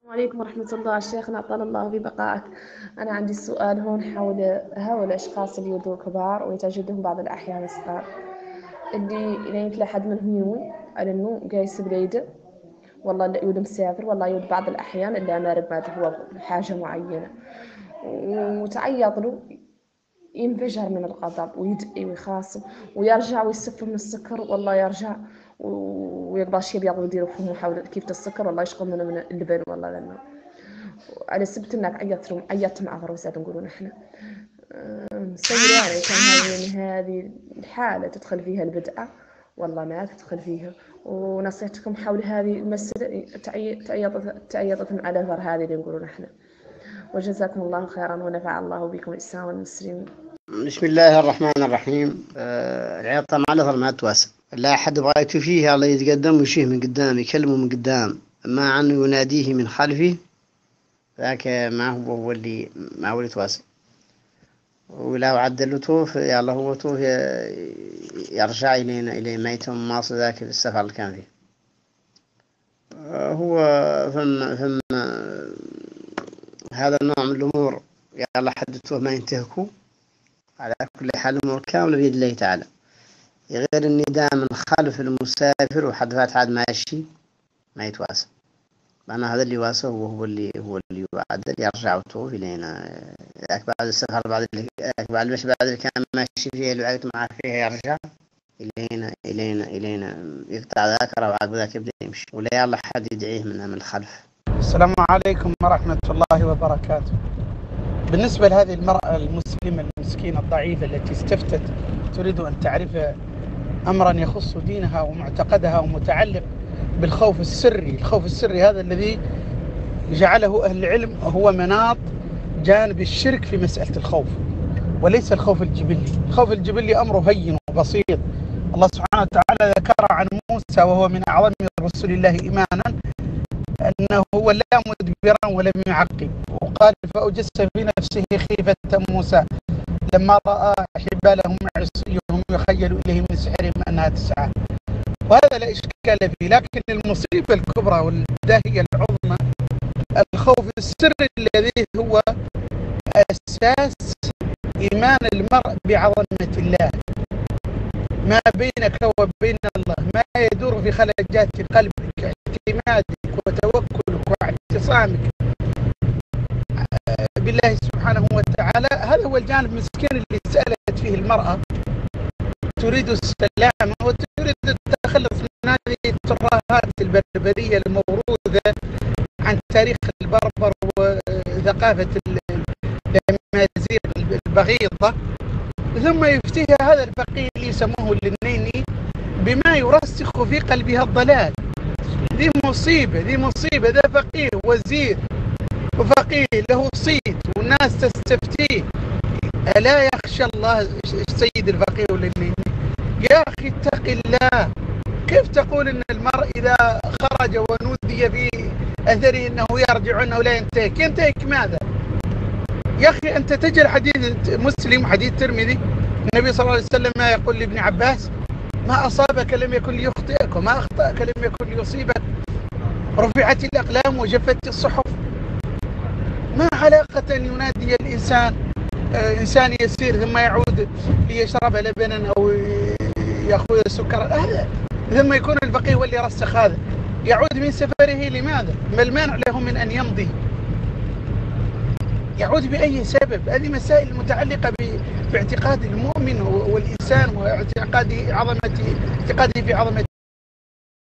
السلام عليكم ورحمة الله. شيخنا أطال الله في بقائك. أنا عندي سؤال هون حول هؤلاء الأشخاص اللي يبدو كبار ويتواجدون بعض الأحيان صغار، اللي يطلع حد منهم يقول على إنه قايس بليده، والله اللي يقول مسافر، والله يقول بعض الأحيان اللي أمارق ما هو حاجة معينة وتعيط له، ينفجر من الغضب ويدقي ويخاصم ويرجع ويسف من السكر، والله يرجع ويقضى شي بيض ويديروا فمه حول كيفة السكر، والله يشغل منه من اللبن، والله لأنه على سبت انك عيطت مع فروسات نقولون احنا. سيراني كان هذه الحالة تدخل فيها البدعة، والله ما تدخل فيها. ونصيحتكم حول هذه المسألة تعيطت على ذر هذه اللي نقولون احنا. وجزاكم الله خيرا ونفع الله بكم الإسلام والمسلمين. بسم الله الرحمن الرحيم. العياط طبعا على ظل ما تواسى، لا أحد بغيت فيه الله يتقدم ويشيه من قدام، يكلمه من قدام، ما عنه يناديه من خلفه، ذاك ما هو اللي ما هو اللي تواسى. ولو عدل توف يا الله هو توف يرجع إلى ميت ماص ذاك في السفر اللي كان فيه. هو ثم هذا النوع من الأمور يا الله حدثوه ما ينتهكوا. على كل حال الأمور كاملة بيد الله تعالى، غير النداء من خلف المسافر وحد فات عاد ماشي ما يتواسى. معنى هذا اللي واسى هو اللي يعدل يرجع وتوف إلينا بعد السفر، بعد المشي، بعد اللي كان ماشي فيها اللي عقد معه فيها يرجع إلينا يقطع ذاكره وعقب ذاك يبدأ يمشي، ولا الله حد يدعيه من الخلف. السلام عليكم ورحمة الله وبركاته. بالنسبة لهذه المرأة المسلمة المسكينة الضعيفة التي استفتت تريد أن تعرف أمرا يخص دينها ومعتقدها ومتعلق بالخوف السري، الخوف السري هذا الذي جعله أهل العلم هو مناط جانب الشرك في مسألة الخوف، وليس الخوف الجبلي. الخوف الجبلي أمره هين وبسيط. الله سبحانه وتعالى ذكر عن موسى وهو من أعظم رسول الله إيمانا أنه هو لا مدبرا ولم يعقب، وقال فأوجس في نفسه خيفة موسى لما رأى حبالهم عصيهم يخيل إليه من سحرهم أنها تسعى. وهذا لا إشكال فيه، لكن المصيبة الكبرى والداهية العظمى الخوف السري الذي هو أساس إيمان المرء بعظمة الله، ما بينك وبين الله، ما يدور في خلجات قلبك، اعتمادك وتوكلك واعتصامك بالله سبحانه وتعالى. هذا هو الجانب المسكين اللي سألت فيه المرأة تريد السلام وتريد التخلص من هذه الترهات البربرية الموروثة عن تاريخ البربر وثقافة الأمازيغ البغيضة. ثم يفتيها هذا الفقيه اللي يسموه النيني بما يرسخ في قلبها الضلال. ذي مصيبة. ذا فقيه وزير وفقيه له صيت والناس تستفتيه، ألا يخشى الله سيد الفقيه النيني؟ يا أخي اتق الله. كيف تقول إن المرء إذا خرج ونودي في أثره أنه يرجع أنه لا ينتهك ماذا؟ يا أخي أنت تجل حديث مسلم حديث ترمذي النبي صلى الله عليه وسلم ما يقول لابن عباس ما أصابك لم يكن ليخطئك وما أخطأك لم يكن ليصيبك، رفعت الأقلام وجفت الصحف. ما علاقة أن ينادي الإنسان إنسان يسير ثم يعود ليشرب لبنا أو يأخذ سكر، ثم يكون الفقيه هو اللي رسخ هذا، يعود من سفره لماذا؟ ما المانع له من أن يمضي؟ يعود بأي سبب؟ هذه مسائل متعلقة باعتقاد المؤمن والإنسان واعتقاده في عظمة